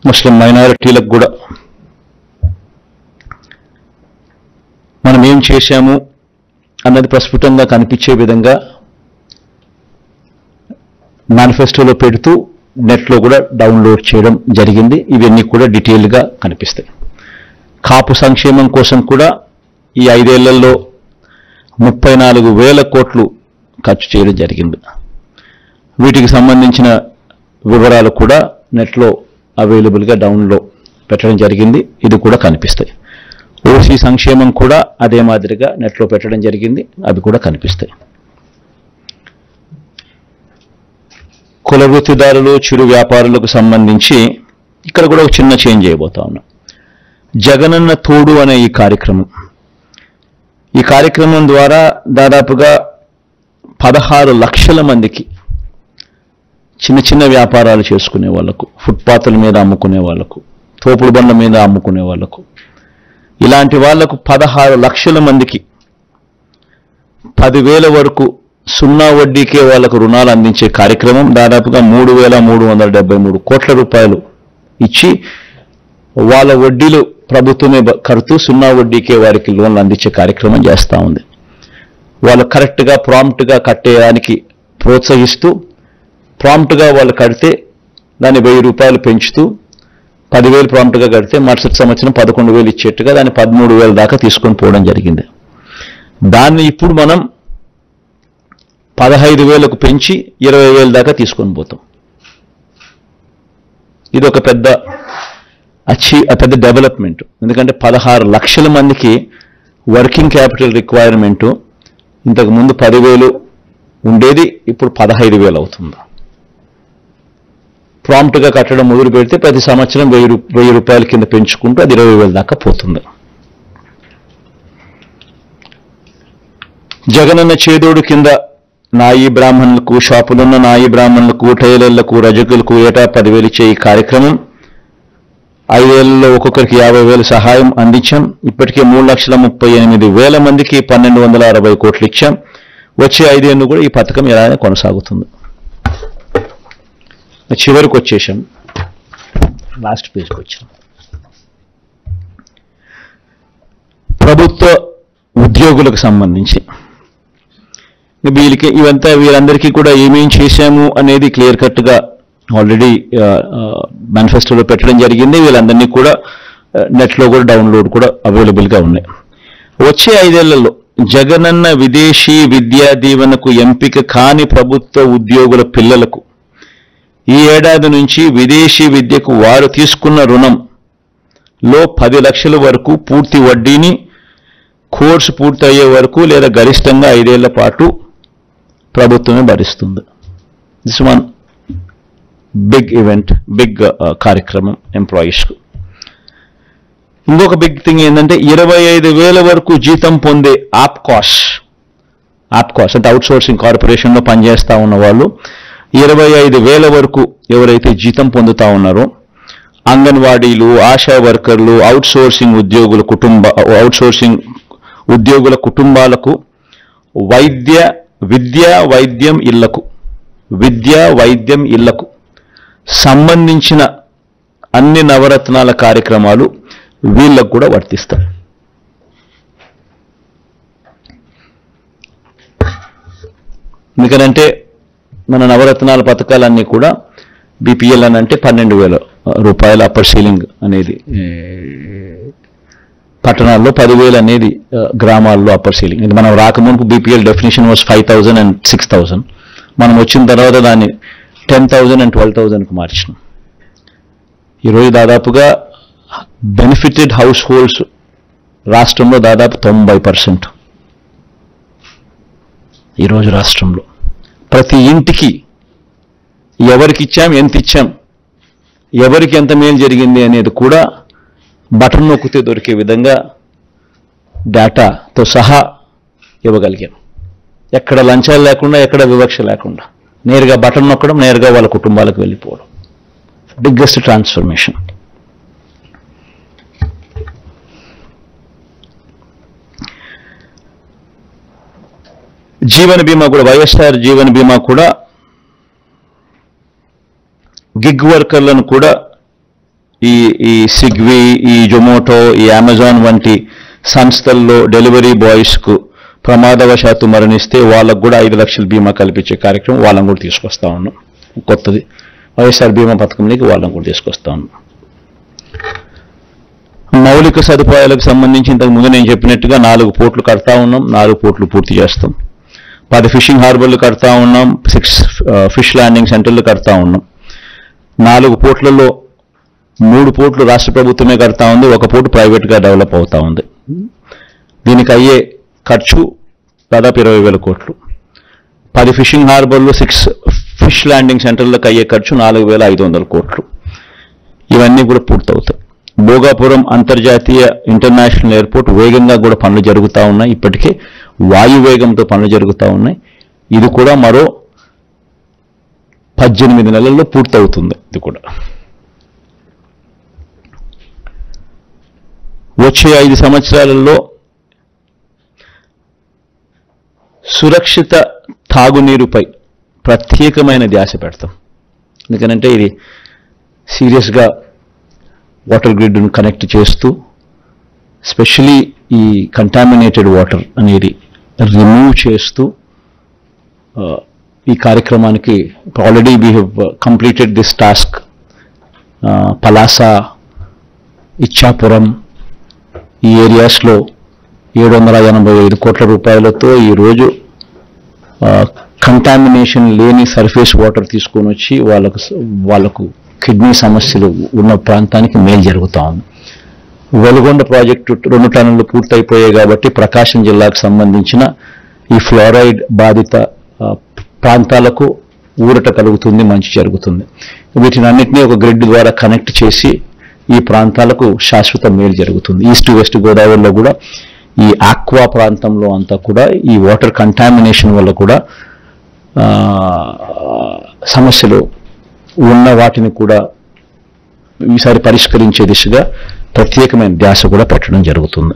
ముస్లిం మైనారిటీలకు కూడా మనం ఏం చేశాము అన్నది ప్రస్ఫుటంగా కనిపించే విధంగా మేనిఫెస్టోలో పెడుతూ నెట్లో కూడా డౌన్లోడ్ చేయడం జరిగింది. ఇవన్నీ కూడా డీటెయిల్గా కనిపిస్తాయి. కాపు సంక్షేమం కోసం కూడా ఈ 5 ఏళ్లలో 34,000 కోట్లు ఖర్చు చేయడం జరిగింది. వీటికి సంబంధించిన వివరాలు కూడా నెట్లో అవైలబుల్గా డౌన్లో పెట్టడం జరిగింది. ఇది కూడా కనిపిస్తాయి. ఓసీ సంక్షేమం కూడా అదే మాదిరిగా నెట్లో పెట్టడం జరిగింది. అవి కూడా కనిపిస్తాయి. కుల వృత్తిదారులు, చిరు వ్యాపారులకు సంబంధించి ఇక్కడ కూడా ఒక చిన్న చేంజ్ చేయబోతా ఉన్నాం. జగనన్న తోడు అనే ఈ కార్యక్రమం ద్వారా దాదాపుగా 16 లక్షల మందికి చిన్న చిన్న వ్యాపారాలు చేసుకునే వాళ్లకు, ఫుట్పాత్ల మీద అమ్ముకునే వాళ్లకు, తోపుడు బండ్ల మీద అమ్ముకునే వాళ్లకు, ఇలాంటి వాళ్లకు 16 లక్షల మందికి 10,000 వరకు 0 వడ్డీకే వాళ్లకు రుణాలు అందించే కార్యక్రమం దాదాపుగా 3,373 కోట్ల రూపాయలు ఇచ్చి వాళ్ళ వడ్డీలు ప్రభుత్వమే కడుతూ 0 వడ్డీకే వారికి లోన్లు అందించే కార్యక్రమం చేస్తూ ఉంది. వాళ్ళు కరెక్ట్గా ప్రాంప్ట్గా కట్టేయడానికి ప్రోత్సహిస్తూ, ప్రాంప్ట్గా వాళ్ళు కడితే దాన్ని 1,000 రూపాయలు పెంచుతూ 10,000 ప్రాంప్ట్గా కడితే మరుసటి సంవత్సరం 11,000 ఇచ్చేట్టుగా దాన్ని 13,000 దాకా తీసుకొని పోవడం జరిగింది. దాన్ని ఇప్పుడు మనం 15,000కు పెంచి 20,000 దాకా తీసుకొని పోతాం. ఇది ఒక పెద్ద డెవలప్మెంట్. ఎందుకంటే 16 లక్షల మందికి వర్కింగ్ క్యాపిటల్ రిక్వైర్మెంటు ఇంతకుముందు 10,000 ఉండేది, ఇప్పుడు 15,000 అవుతుంది. ప్రాంప్ట్గా కట్టడం మొదలు పెడితే ప్రతి సంవత్సరం 1,000 రూపాయల కింద పెంచుకుంటూ అది 20,000 దాకా పోతుంది. జగనన్న చేదోడు కింద నాయి బ్రాహ్మణులకు, షాపులున్న నాయి బ్రాహ్మణులకు, టైలర్లకు, రజకులకు ఏటా 10,000 ఇచ్చే ఈ కార్యక్రమం 5 ఏళ్లలో ఒక్కొక్కరికి 50,000 సహాయం అందించాం. ఇప్పటికే 3,38,000 మందికి 1,260 కోట్లు ఇచ్చాం. వచ్చే 5 ఏళ్ళు కూడా ఈ పథకం ఇలానే కొనసాగుతుంది. చివరికి వచ్చేసాం, లాస్ట్ పేజ్కి వచ్చాం. ప్రభుత్వ ఉద్యోగులకు సంబంధించి వీరందరికీ కూడా ఏమేం చేశాము అనేది క్లియర్ కట్గా ఆల్రెడీ మేనిఫెస్టోలో పెట్టడం జరిగింది. వీళ్ళందరినీ కూడా నెట్లో కూడా డౌన్లోడ్ కూడా అవైలబుల్గా ఉన్నాయి. వచ్చే 5 ఏళ్లలో జగనన్న విదేశీ విద్యా దీవెనకు ఎంపిక కాని ప్రభుత్వ ఉద్యోగుల పిల్లలకు ఈ ఏడాది నుంచి విదేశీ విద్యకు వారు తీసుకున్న రుణంలో 10 లక్షల వరకు పూర్తి వడ్డీని కోర్సు పూర్తయ్యే వరకు లేదా గరిష్టంగా 5 ఏళ్ల పాటు ప్రభుత్వమే భరిస్తుంది. This one big event, big కార్యక్రమం ఎంప్లాయీస్కు. ఇంకొక బిగ్ థింగ్ ఏంటంటే 25,000 వరకు జీతం పొందే ఆప్కాస్ అంటే అవుట్సోర్సింగ్ కార్పొరేషన్లో పనిచేస్తూ ఉన్న వాళ్ళు 25,000 వరకు ఎవరైతే జీతం పొందుతా ఉన్నారో అంగన్వాడీలు, ఆశా వర్కర్లు, అవుట్సోర్సింగ్ ఉద్యోగుల కుటుంబాలకు విద్యా వైద్యం ఇళ్లకు సంబంధించిన అన్ని నవరత్నాల కార్యక్రమాలు వీళ్ళకు కూడా వర్తిస్తాయి. ఎందుకంటే మన నవరత్నాల పథకాలన్నీ కూడా బీపీఎల్ అని అంటే 12,000 రూపాయల అప్పర్ సీలింగ్ అనేది పట్టణాల్లో, 10,000 అనేది గ్రామాల్లో అప్పర్ సీలింగ్. ఇది మనం రాకముందు బీపీఎల్ డెఫినేషన్ వాజ్ 5,000 and 6,000. మనం వచ్చిన తర్వాత దాన్ని 10,000 and 12,000కు మార్చినాం. ఈరోజు దాదాపుగా బెనిఫిటెడ్ హౌస్ హోల్డ్స్ రాష్ట్రంలో దాదాపు 90%. ఈరోజు రాష్ట్రంలో ప్రతి ఇంటికి ఎవరికి ఇచ్చాం, ఎంత ఇచ్చాం, ఎవరికి ఎంత మేలు జరిగింది అనేది కూడా బటన్ నొక్కితే దొరికే విధంగా డేటాతో సహా ఇవ్వగలిగాం. ఎక్కడ లంచాలు లేకుండా, ఎక్కడ వివక్ష లేకుండా నేరుగా బటన్ నొక్కడం, నేరుగా వాళ్ళ కుటుంబాలకు వెళ్ళిపోవడం. Biggest transformation. జీవన బీమా కూడా, వైఎస్ఆర్ జీవన బీమా కూడా గిగ్ వర్కర్లను కూడా ఈ స్విగ్గీ, ఈ జొమాటో, ఈ అమెజాన్ వంటి సంస్థల్లో డెలివరీ బాయ్స్కు ప్రమాదవశాత్తు మరణిస్తే వాళ్ళకు కూడా 5 లక్షల బీమా కల్పించే కార్యక్రమం వాళ్ళని కూడా తీసుకొస్తా ఉన్నాం. కొత్తది వైఎస్ఆర్ బీమా పథకంలోకి వాళ్ళని కూడా తీసుకొస్తా ఉన్నాం. మౌలిక సదుపాయాలకు సంబంధించి ఇంతకు ముందు నేను చెప్పినట్టుగా 4 పోర్ట్లు కడతా ఉన్నాం. 4 పోర్ట్లు పూర్తి చేస్తాం. 10 ఫిషింగ్ హార్బర్లు కడతా ఉన్నాం. 6 ఫిష్ ల్యాండింగ్ సెంటర్లు కడతా ఉన్నాం. 4 పోర్ట్లలో 3 పోర్ట్లు రాష్ట్ర ప్రభుత్వమే కడతా ఉంది, 1 పోర్టు ప్రైవేట్గా డెవలప్ అవుతా ఉంది. దీనికి అయ్యే ఖర్చు దాదాపు 20,000 కోట్లు. 10 ఫిషింగ్ హార్బర్లు, 6 ఫిష్ ల్యాండింగ్ సెంటర్లకు అయ్యే ఖర్చు 4,500 కోట్లు. ఇవన్నీ కూడా పూర్తవుతాయి. భోగాపురం అంతర్జాతీయ ఇంటర్నేషనల్ ఎయిర్పోర్ట్ వేగంగా కూడా పనులు జరుగుతూ ఉన్నాయి. ఇప్పటికే వాయువేగంతో పనులు జరుగుతూ ఉన్నాయి. ఇది కూడా మరో 18 నెలల్లో పూర్తవుతుంది. ఇది కూడా వచ్చే 5 సంవత్సరాలలో సురక్షిత తాగునీరుపై ప్రత్యేకమైన ధ్యాస పెడతాం. ఎందుకనంటే ఇది సీరియస్గా వాటర్ గ్రిడ్ను కనెక్ట్ చేస్తూ స్పెషలీ ఈ కంటామినేటెడ్ వాటర్ అనేది రిమూవ్ చేస్తూ ఈ కార్యక్రమానికి already we have completed this task. Palasa, Ichchapuram ఈ ఏరియాస్లో 785 కోట్ల రూపాయలతో ఈరోజు కంటామినేషన్ లేని సర్ఫేస్ వాటర్ తీసుకొని వచ్చి వాళ్ళకు కిడ్నీ సమస్యలు ఉన్న ప్రాంతానికి మేలు జరుగుతూ ఉంది. వెలుగొండ ప్రాజెక్టు 2 టన్నులు పూర్తయిపోయాయి కాబట్టి ప్రకాశం జిల్లాకు సంబంధించిన ఈ ఫ్లోరైడ్ బాధిత ప్రాంతాలకు ఊరట కలుగుతుంది, మంచి జరుగుతుంది. వీటినన్నింటినీ ఒక గ్రిడ్ ద్వారా కనెక్ట్ చేసి ఈ ప్రాంతాలకు శాశ్వత మేలు జరుగుతుంది. ఈస్ట్ వెస్ట్ గోదావరిలో కూడా ఈ ఆక్వా ప్రాంతంలో అంతా కూడా ఈ వాటర్ కంటామినేషన్ వల్ల కూడా సమస్యలు ఉన్న వాటిని కూడా ఈసారి పరిష్కరించే దిశగా ప్రత్యేకమైన ధ్యాస కూడా పెట్టడం జరుగుతుంది.